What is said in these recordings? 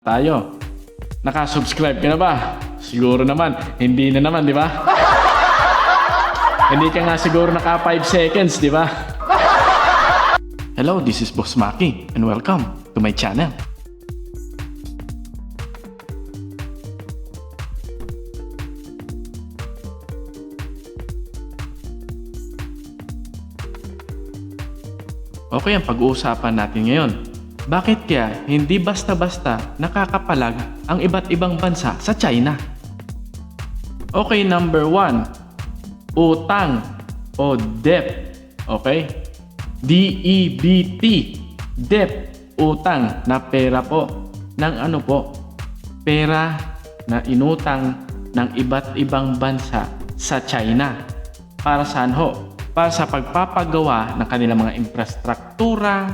Tayo. Nakasubscribe ka na ba? Siguro naman. Hindi na naman, di ba? Hindi ka nga siguro naka 5 seconds, di ba? Hello, this is Boss Mhaky and welcome to my channel. Okay, ang pag-uusapan natin ngayon. Bakit kaya hindi basta-basta nakakapalag ang iba't ibang bansa sa China? Okay, number 1. Utang o debt. Okay? D-E-B-T. Debt. Utang na pera po. Ng ano po? Pera na inutang ng iba't ibang bansa sa China. Para saan ho? Para sa pagpapagawa ng kanilang mga infrastruktura,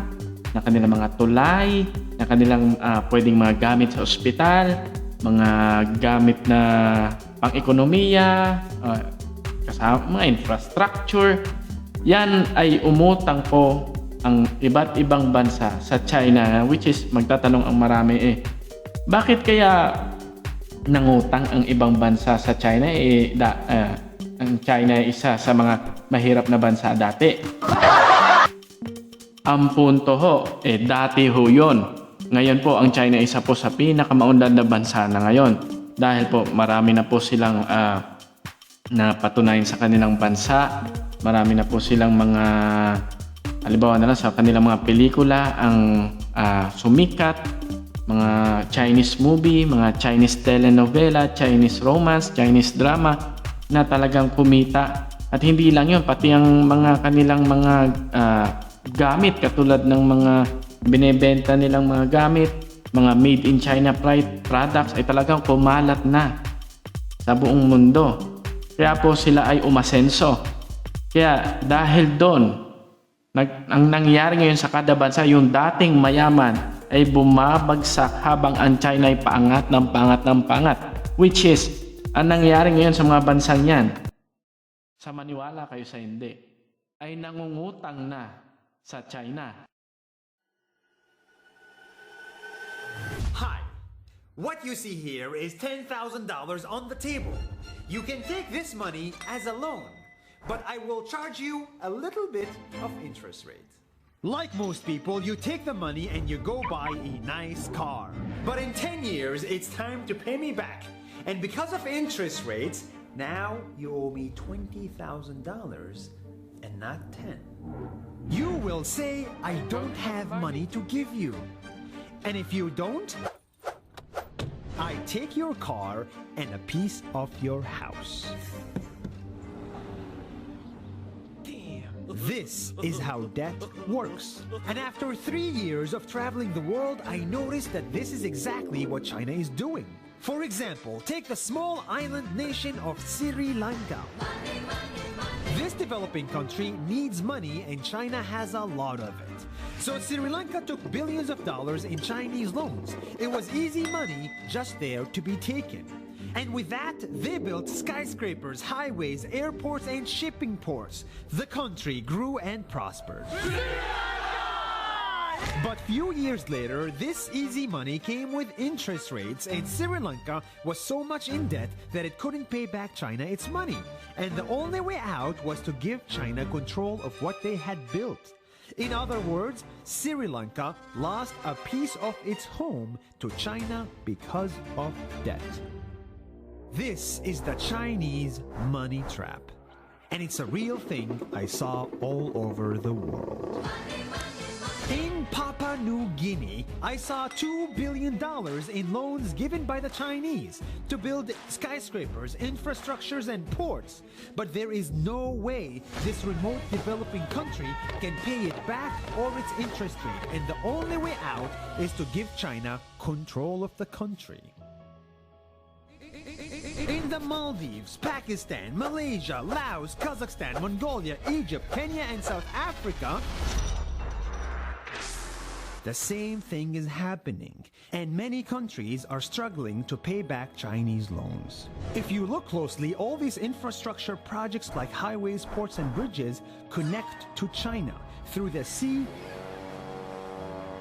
ng kanilang mga tulay, ng kanilang pwedeng mga gamit sa ospital, mga gamit na pang-ekonomiya, kasama mga infrastructure. Yan ay umutang po ang iba't ibang bansa sa China, which is magtatanong ang marami bakit kaya nangutang ang ibang bansa sa China? Ang China ay isa sa mga mahirap na bansa dati. Ang punto ho, dati ho yun. Ngayon po, ang China isa po sa pinakamaunlad na bansa na ngayon. Dahil po, marami na po silang napatunayan sa kanilang bansa. Marami na po silang mga, halimbawa na lang sa kanilang mga pelikula, ang sumikat, mga Chinese movie, mga Chinese telenovela, Chinese romance, Chinese drama, na talagang kumita. At hindi lang yun, pati ang mga kanilang mga gamit, katulad ng mga binebenta nilang mga gamit, mga made in China products ay talagang kumalat na sa buong mundo. Kaya po sila ay umasenso. Kaya dahil doon, ang nangyari ngayon sa kada bansa, yung dating mayaman ay bumabagsak habang ang China ay paangat ng paangat ng paangat. Which is, ang nangyari ngayon sa mga bansang yan, sa maniwala kayo sa hindi, ay nangungutang na sa China. Hi, what you see here is $10,000 on the table. You can take this money as a loan, but I will charge you a little bit of interest rate. Like most people, you take the money and you go buy a nice car. But in 10 years, it's time to pay me back. And because of interest rates, now you owe me $20,000 and not 10. You will say, I don't have money to give you. And if you don't, I take your car and a piece of your house. This is how debt works. And after 3 years of traveling the world, I noticed that this is exactly what China is doing. For example, take the small island nation of Sri Lanka. This developing country needs money and China has a lot of it. So Sri Lanka took billions of dollars in Chinese loans. It was easy money just there to be taken. And with that, they built skyscrapers, highways, airports, and shipping ports. The country grew and prospered. But few years later, this easy money came with interest rates, and Sri Lanka was so much in debt that it couldn't pay back China its money. And the only way out was to give China control of what they had built. In other words, Sri Lanka lost a piece of its home to China because of debt. This is the Chinese money trap. And it's a real thing I saw all over the world. In Papua New Guinea, I saw $2 billion in loans given by the Chinese to build skyscrapers, infrastructures, and ports. But there is no way this remote developing country can pay it back or its interest rate. And the only way out is to give China control of the country. In the Maldives, Pakistan, Malaysia, Laos, Kazakhstan, Mongolia, Egypt, Kenya, and South Africa, the same thing is happening, and many countries are struggling to pay back Chinese loans. If you look closely, all these infrastructure projects like highways, ports, and bridges connect to China through the sea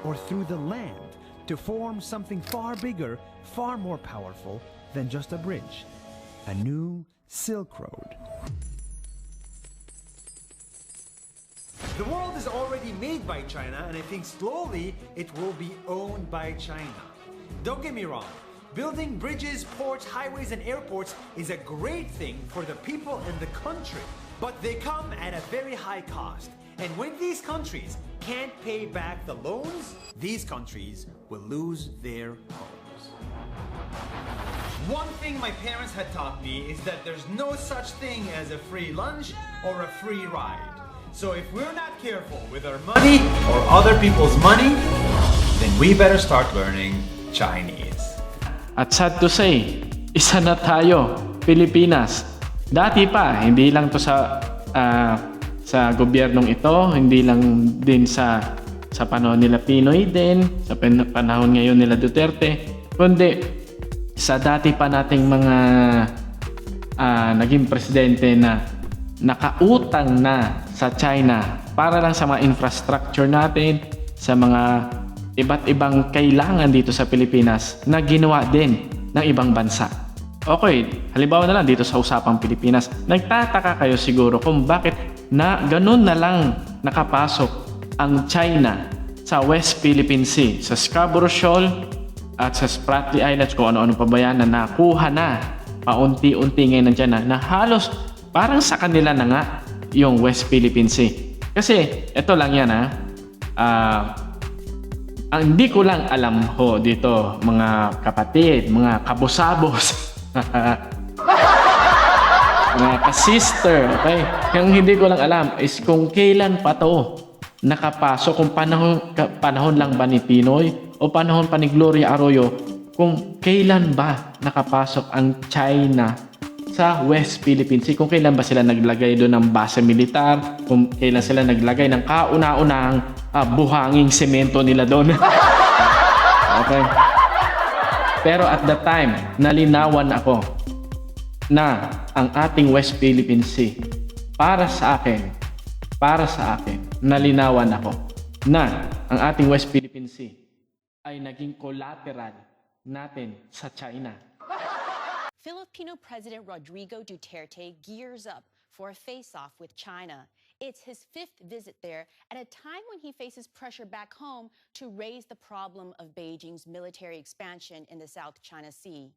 or through the land. to form something far bigger, far more powerful than just a bridge. A new Silk Road. The world is already made by China, and I think slowly it will be owned by China. Don't get me wrong, building bridges, ports, highways, and airports is a great thing for the people and the country, but they come at a very high cost. And when these countries can't pay back the loans, these countries will lose their homes. One thing my parents had taught me is that there's no such thing as a free lunch or a free ride. So if we're not careful with our money or other people's money, then we better start learning Chinese. At sad to say, isa na tayo, Pilipinas. Dati pa, hindi lang to sa gobyernong ito, hindi lang din sa panahon nila Pinoy din, sa panahon ngayon nila Duterte, kundi sa dati pa nating mga naging presidente na nakautang na sa China para lang sa mga infrastructure natin, sa mga iba't ibang kailangan dito sa Pilipinas na ginawa din ng ibang bansa. Okay, halimbawa na lang dito sa usapang Pilipinas, nagtataka kayo siguro kung bakit na ganun na lang nakapasok ang China sa West Philippine Sea, sa Scarborough Shoal at sa Spratly Islands, kung ano-ano pa ba yan na nakuha na paunti-unti ngayon nandiyan na halos parang sa kanila na nga yung West Philippine Sea. Kasi ito lang yan ang hindi ko lang alam ho dito mga kapatid, mga kabusabos, mga ka-sister, okay? Yung hindi ko lang alam is kung kailan pa to nakapasok, kung panahon lang ba ni Pinoy o panahon pa ni Gloria Arroyo, kung kailan ba nakapasok ang China sa West Philippine Sea, kung kailan ba sila naglagay doon ng base militar, kung kailan sila naglagay ng kauna-unahang buhanging semento nila doon. Okay. Pero at that time, nalinawan ako na ang ating West Philippine Sea, para sa akin, nalinawan ako na ang ating West Philippine Sea ay naging collateral natin sa China. Filipino President Rodrigo Duterte gears up for a face-off with China. It's his 5th visit there at a time when he faces pressure back home to raise the problem of Beijing's military expansion in the South China Sea.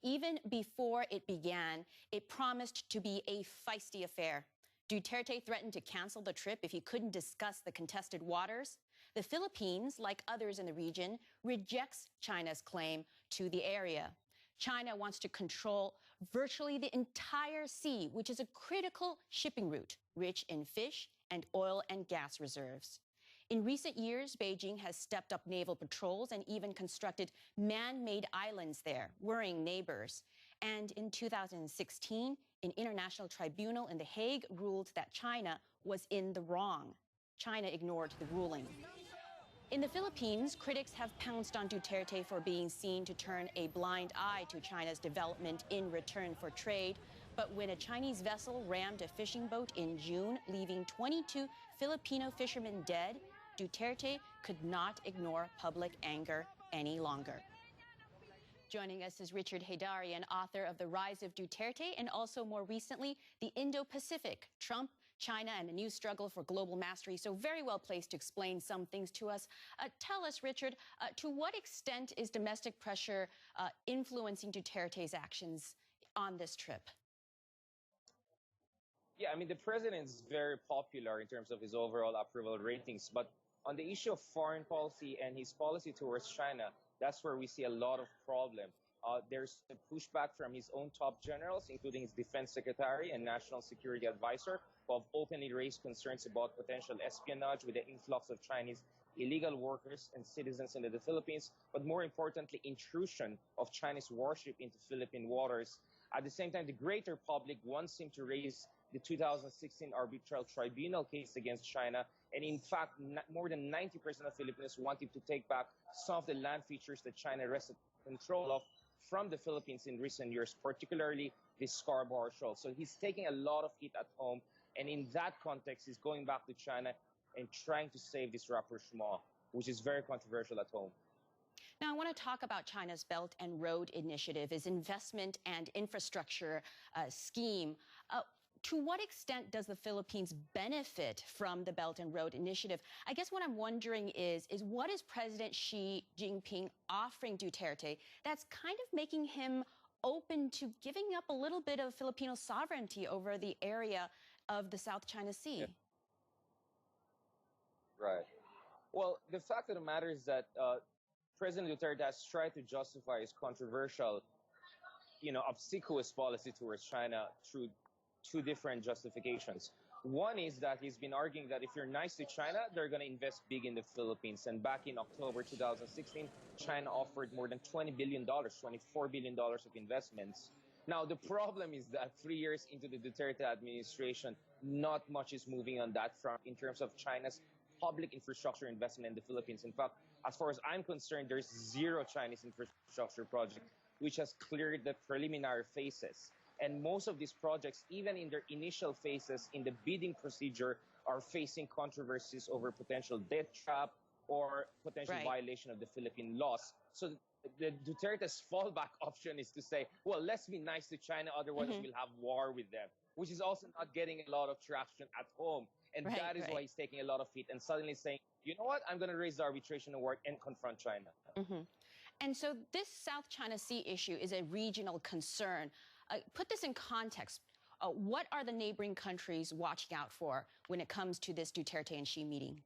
Even before it began, it promised to be a feisty affair. Duterte threatened to cancel the trip if he couldn't discuss the contested waters. The Philippines, like others in the region, rejects China's claim to the area. China wants to control virtually the entire sea, which is a critical shipping route, rich in fish and oil and gas reserves. In recent years, Beijing has stepped up naval patrols and even constructed man-made islands there, worrying neighbors. And in 2016, an international tribunal in The Hague ruled that China was in the wrong. China ignored the ruling. In the Philippines, critics have pounced on Duterte for being seen to turn a blind eye to China's development in return for trade. But when a Chinese vessel rammed a fishing boat in June, leaving 22 Filipino fishermen dead, Duterte could not ignore public anger any longer. Joining us is Richard Haydarian, author of The Rise of Duterte and also more recently, The Indo-Pacific, Trump, China, and a new struggle for global mastery. So very well placed to explain some things to us. Tell us, Richard, to what extent is domestic pressure influencing Duterte's actions on this trip? Yeah, I mean, the president is very popular in terms of his overall approval ratings. But on the issue of foreign policy and his policy towards China, that's where we see a lot of problem. There's a pushback from his own top generals, including his defense secretary and national security advisor, who have openly raised concerns about potential espionage with the influx of Chinese illegal workers and citizens into the Philippines, but more importantly, intrusion of Chinese warship into Philippine waters. At the same time, the greater public wants him to raise the 2016 arbitral tribunal case against China. And in fact, more than 90% of Filipinos want him to take back some of the land features that China wrested control of from the Philippines in recent years, particularly the Scarborough Shoal. So he's taking a lot of heat at home. And in that context, he's going back to China and trying to save this rapprochement, which is very controversial at home. Now, I want to talk about China's Belt and Road Initiative, its investment and infrastructure scheme. To what extent does the Philippines benefit from the Belt and Road Initiative? I guess what I'm wondering is what is President Xi Jinping offering Duterte that's kind of making him open to giving up a little bit of Filipino sovereignty over the area of the South China Sea? Yeah. Right. Well, the fact of the matter is that President Duterte has tried to justify his controversial, obsequious policy towards China through two different justifications. One is that he's been arguing that if you're nice to China, they're going to invest big in the Philippines. And back in October 2016, China offered more than $20 billion, $24 billion of investments. Now, the problem is that 3 years into the Duterte administration, not much is moving on that front in terms of China's public infrastructure investment in the Philippines. In fact, as far as I'm concerned, there's zero Chinese infrastructure project which has cleared the preliminary phases. And most of these projects, even in their initial phases in the bidding procedure, are facing controversies over potential debt trap or potential violation of the Philippine laws. So the Duterte's fallback option is to say, well, let's be nice to China, otherwise we'll have war with them, which is also not getting a lot of traction at home. And that is why he's taking a lot of heat and suddenly saying, you know what, I'm going to raise the arbitration award and confront China. And so this South China Sea issue is a regional concern. Put this in context. What are the neighboring countries watching out for when it comes to this Duterte and Xi meeting?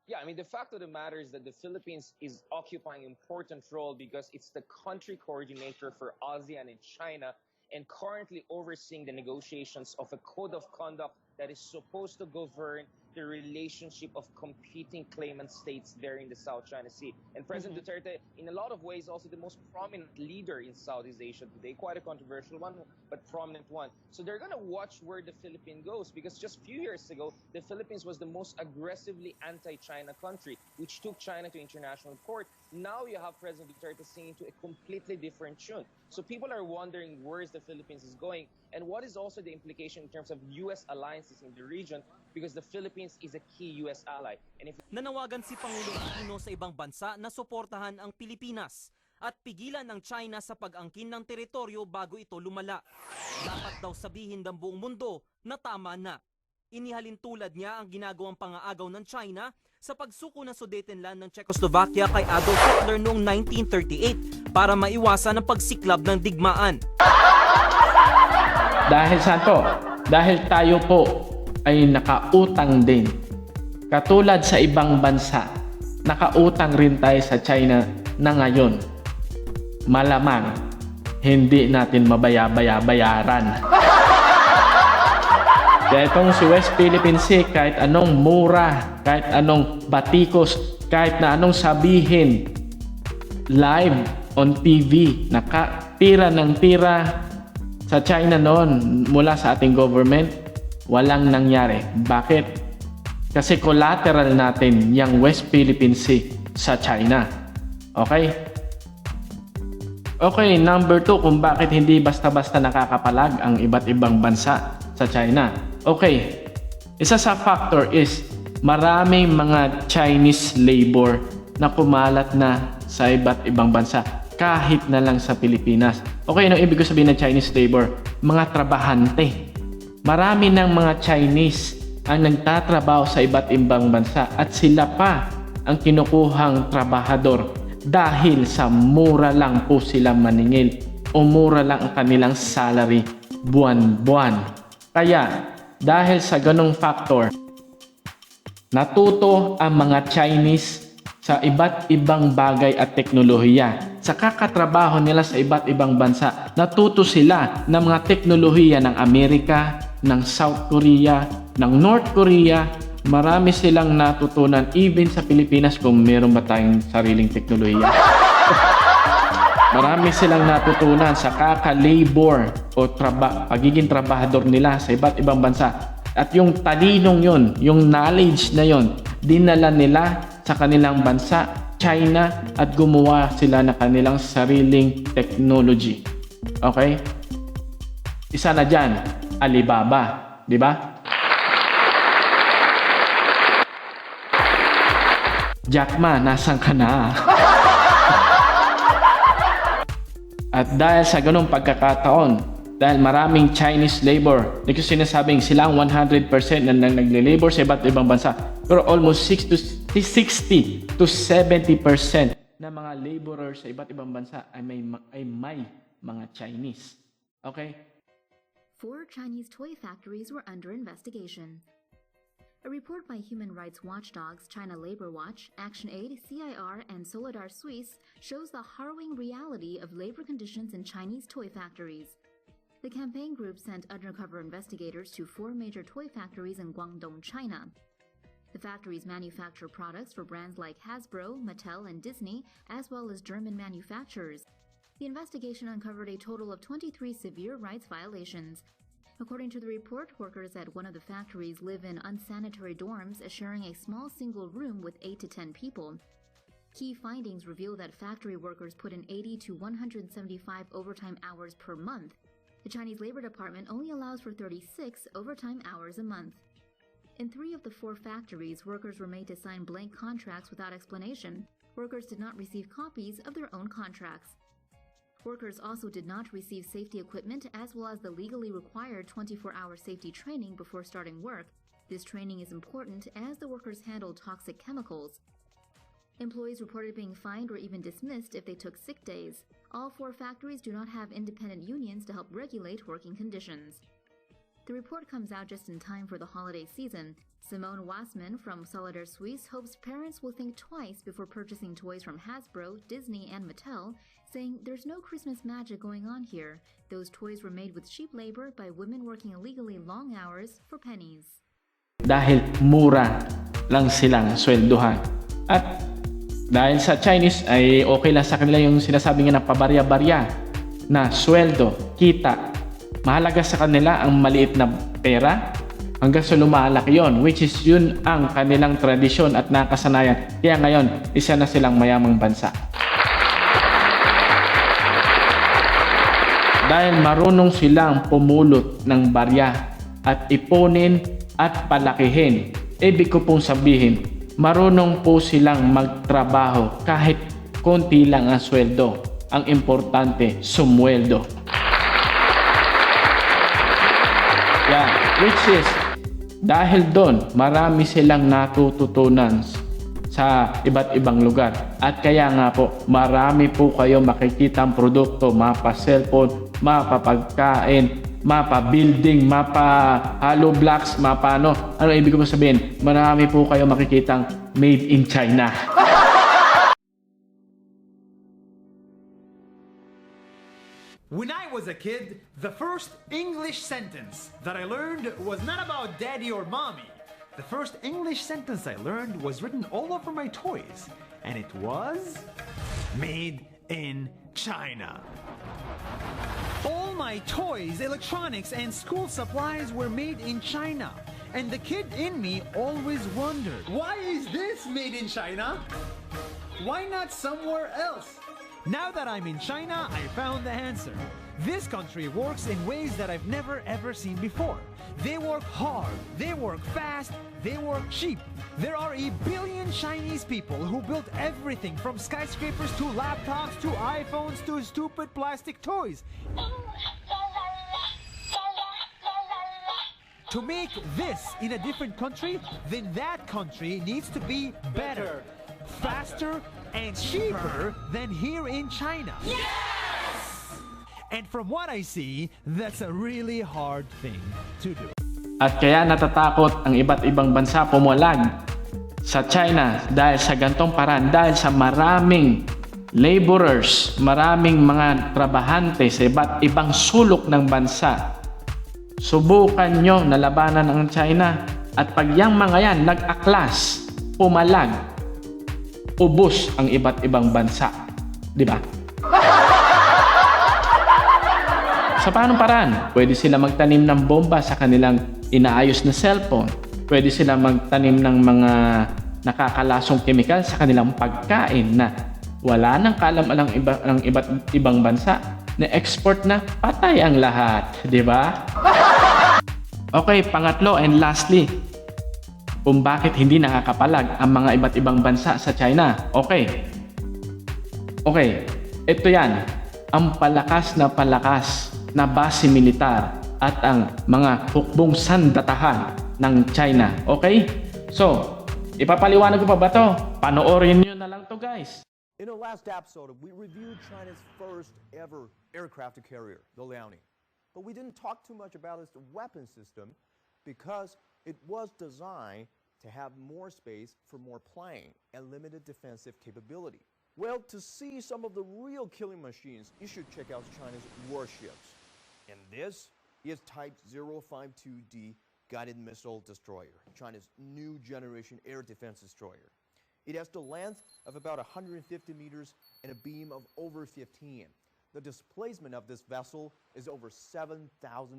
Yeah, I mean, the fact of the matter is that the Philippines is occupying an important role because it's the country coordinator for ASEAN and China and currently overseeing the negotiations of a code of conduct that is supposed to govern the relationship of competing claimant states there in the South China Sea. And President Duterte, in a lot of ways, also the most prominent leader in Southeast Asia today. Quite a controversial one, but prominent one. So they're going to watch where the Philippines goes, because just a few years ago, the Philippines was the most aggressively anti-China country, which took China to international court. Now you have President Duterte singing to a completely different tune. So people are wondering where is the Philippines is going, and what is also the implication in terms of U.S. alliances in the region, because the Philippines is a key U.S. ally. And if Nanawagan si Pangulong Aquino sa ibang bansa na suportahan ang Pilipinas at pigilan ng China sa pag-angkin ng teritoryo bago ito lumala. Dapat daw sabihin ng buong mundo na tama na. Inihalin tulad niya ang ginagawang pangaagaw ng China sa pagsuko ng Sudetenland ng Czechoslovakia kay Adolf Hitler noong 1938 para maiwasan ang pagsiklab ng digmaan. Dahil saan po? Dahil tayo po ay nakautang din. Katulad sa ibang bansa, nakautang rin tayo sa China na ngayon. Malamang, hindi natin bayaran. Kaya itong si West Philippine Sea, kahit anong mura, kahit anong batikos, kahit na anong sabihin, live on TV, nakatira ng tira sa China noon mula sa ating government, walang nangyari. Bakit? Kasi collateral natin yung West Philippine Sea sa China. Okay? Okay, number 2, kung bakit hindi basta-basta nakakapalag ang iba't ibang bansa sa China. Okay, isa sa factor is maraming mga Chinese labor na kumalat na sa iba't ibang bansa, kahit na lang sa Pilipinas. Okay, anong ibig ko sabihin ng Chinese labor? Mga trabahante. Marami ng mga Chinese ang nagtatrabaho sa iba't ibang bansa at sila pa ang kinukuhang trabahador dahil sa mura lang po sila maningil o mura lang ang kanilang salary buwan-buwan. Kaya, dahil sa ganong factor, natuto ang mga Chinese sa iba't ibang bagay at teknolohiya. Sa kakatrabaho nila sa iba't ibang bansa, natuto sila ng mga teknolohiya ng Amerika, ng South Korea, ng North Korea. Marami silang natutunan even sa Pilipinas kung meron ba tayong sariling teknolohiya. Marami silang natutunan sa kaka-labor o pagiging trabahador nila sa iba't ibang bansa. At yung talinong yun, yung knowledge na yun, dinala nila sa kanilang bansa, China, at gumawa sila ng kanilang sariling technology. Okay? Isa na dyan, Alibaba. Di ba? Jack Ma, nasan ka na? At dahil sa ganung pagkakataon, dahil maraming Chinese labor, hindi ko sinasabing silang 100% na nagle-labor sa iba't ibang bansa, pero almost 60 to 70% na mga laborers sa iba't ibang bansa ay may mga Chinese. Okay? 4 Chinese toy factories were under investigation. A report by human rights watchdogs China Labor Watch, ActionAid, CIR, and Solidar Suisse shows the harrowing reality of labor conditions in Chinese toy factories. The campaign group sent undercover investigators to 4 major toy factories in Guangdong, China. The factories manufacture products for brands like Hasbro, Mattel, and Disney, as well as German manufacturers. The investigation uncovered a total of 23 severe rights violations. According to the report, workers at one of the factories live in unsanitary dorms, sharing a small single room with 8 to 10 people. Key findings reveal that factory workers put in 80 to 175 overtime hours per month. The Chinese Labor Department only allows for 36 overtime hours a month. In 3 of the 4 factories, workers were made to sign blank contracts without explanation. Workers did not receive copies of their own contracts. Workers also did not receive safety equipment as well as the legally required 24-hour safety training before starting work. This training is important as the workers handled toxic chemicals. Employees reported being fined or even dismissed if they took sick days. All 4 factories do not have independent unions to help regulate working conditions. The report comes out just in time for the holiday season. Simone Wassman from Solidar Suisse hopes parents will think twice before purchasing toys from Hasbro, Disney, and Mattel, saying there's no Christmas magic going on here. Those toys were made with cheap labor by women working illegally long hours for pennies. Dahil mura lang silang swelduhan. At dahil sa Chinese ay okay lang sa kanila yung sinasabi nga na pabarya-barya na sweldo, kita. Mahalaga sa kanila ang maliit na pera hanggang sa lumalaki yon, which is yun ang kanilang tradisyon at nakasanayan. Kaya ngayon, isa na silang mayamang bansa. Dahil marunong silang pumulot ng barya at ipunin at palakihin. Ibig ko pong sabihin, marunong po silang magtrabaho kahit konti lang ang sweldo. Ang importante, sumweldo. Yeah, which is, dahil doon, marami silang natututunan sa iba't ibang lugar. At kaya nga po, marami po kayo makikitang produkto, mapa cellphone, mapa pagkain, mapa building, mapa hollow blocks, mapa ano. Ano ibig ko sabihin? Marami po kayo makikitang made in China. When I was a kid, the first English sentence that I learned was not about daddy or mommy. The first English sentence I learned was written all over my toys, and it was made in China. All my toys, electronics, and school supplies were made in China. And the kid in me always wondered, why is this made in China? Why not somewhere else? Now that I'm in China, I found the answer. This country works in ways that I've never ever seen before. They work hard, they work fast, they work cheap. There are a billion Chinese people who built everything from skyscrapers to laptops to iPhones to stupid plastic toys. To make this in a different country, then that country needs to be better, faster, and cheaper than here in China. Yes! And from what I see, that's a really hard thing to do. At kaya natatakot ang iba't ibang bansa pumulag sa China dahil sa gantong paraan, dahil sa maraming laborers, maraming mga trabahante sa iba't ibang sulok ng bansa. Subukan nyo na labanan ang China at pag yang mga yan nag-aklas, pumalag, ubos ang iba't ibang bansa. Di ba? Sa paanong paraan? Pwede sila magtanim ng bomba sa kanilang inaayos na cellphone. Pwede sila magtanim ng mga nakakalasong kemikal sa kanilang pagkain na wala nang kalam-alang ng iba't ibang bansa na export na, patay ang lahat. Di ba? Okay, pangatlo and lastly, kung bakit hindi nakakapalag ang mga iba't ibang bansa sa China. Okay, ito yan. Ang palakas na base militar at ang mga hukbong sandatahan ng China. Okay? So, ipapaliwanag ko pa ba to? Panoorin nyo na lang to, guys. In the last episode, we reviewed China's first ever aircraft carrier, the Liaoning. But we didn't talk too much about its weapon system because it was designed to have more space for more playing and limited defensive capability. Well, to see some of the real killing machines, you should check out China's warships. And this is Type 052D guided missile destroyer, China's new generation air defense destroyer. It has the length of about 150 meters and a beam of over 15. The displacement of this vessel is over 7,000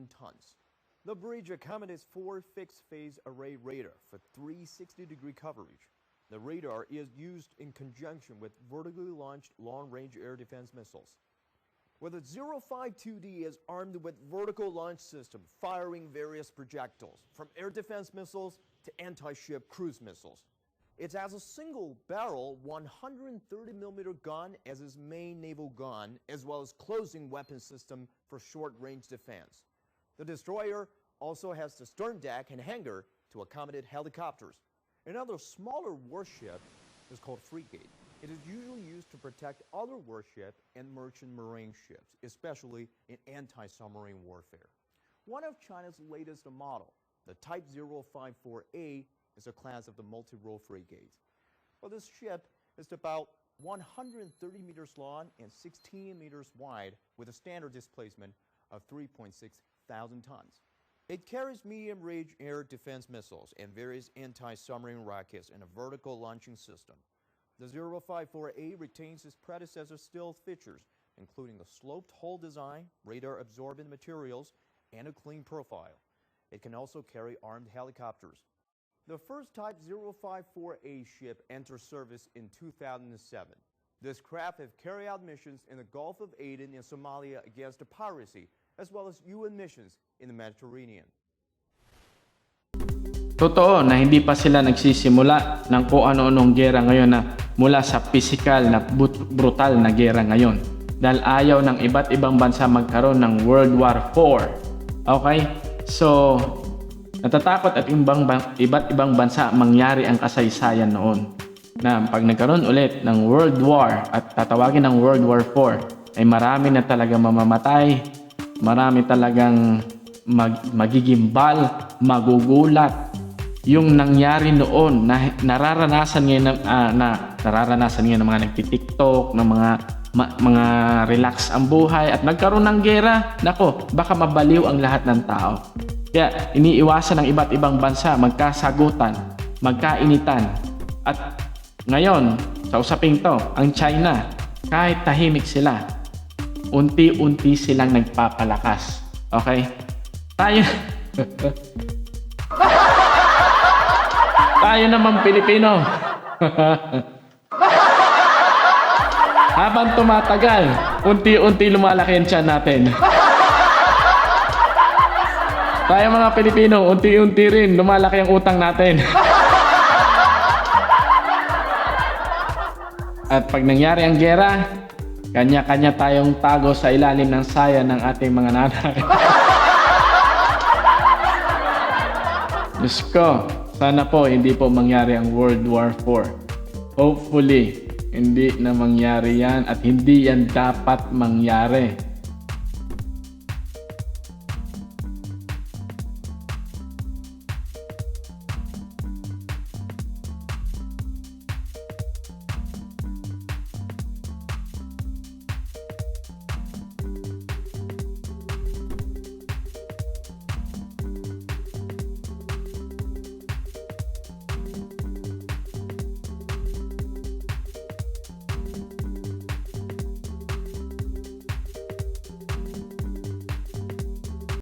tons. The bridge accommodates 4 fixed-phase array radar for 360-degree coverage. The radar is used in conjunction with vertically launched long-range air defense missiles. Where the 052D is armed with vertical launch system firing various projectiles, from air defense missiles to anti-ship cruise missiles. It has a single-barrel 130mm gun as its main naval gun, as well as closing weapon system for short-range defense. The destroyer also has the stern deck and hangar to accommodate helicopters. Another smaller warship is called frigate. It is usually used to protect other warship and merchant marine ships, especially in anti-submarine warfare. One of China's latest model, the Type 054A, is a class of the multi-role frigates. Well, this ship is about 130 meters long and 16 meters wide with a standard displacement of 3.6 thousand tons. It carries medium-range air defense missiles and various anti-submarine rockets in a vertical launching system. The 054A retains its predecessor stealth features, including the sloped hull design, radar-absorbent materials, and a clean profile. It can also carry armed helicopters. The first Type 054A ship entered service in 2007. This craft have carried out missions in the Gulf of Aden and Somalia against the piracy, as well as UN missions in the Mediterranean. Totoo na hindi pa sila nagsisimula ng kung ano-anong gera ngayon na mula sa pisikal na brutal na gera ngayon. Dahil ayaw ng iba't ibang bansa magkaroon ng World War IV. Okay? So, natatakot at iba't ibang bansa mangyari ang kasaysayan noon. Na pag nagkaroon ulit ng World War at tatawagin ng World War IV, ay marami na talaga mamamatay, marami talagang magigimbal, magugulat. Yung nangyari noon na nararanasan ngayon ng mga nagti-TikTok, ng mga relax ang buhay at nagkaroon ng gera, nako, baka mabaliw ang lahat ng tao. Kaya iniiwasan ng iba't ibang bansa magkasagutan, magkainitan. At ngayon, sa usaping to, ang China, kahit tahimik sila, unti-unti silang nagpapalakas. Okay? Tayo naman Pilipino. Habang tumatagal, unti-unti lumalaki ang tiyan natin. Tayo mga Pilipino, unti-unti rin lumalaki ang utang natin. At pag nangyari ang gera, kanya-kanya tayong tago sa ilalim ng saya ng ating mga nanay. Diyos ko, sana po hindi po mangyari ang World War IV. Hopefully, hindi na mangyari yan at hindi yan dapat mangyari.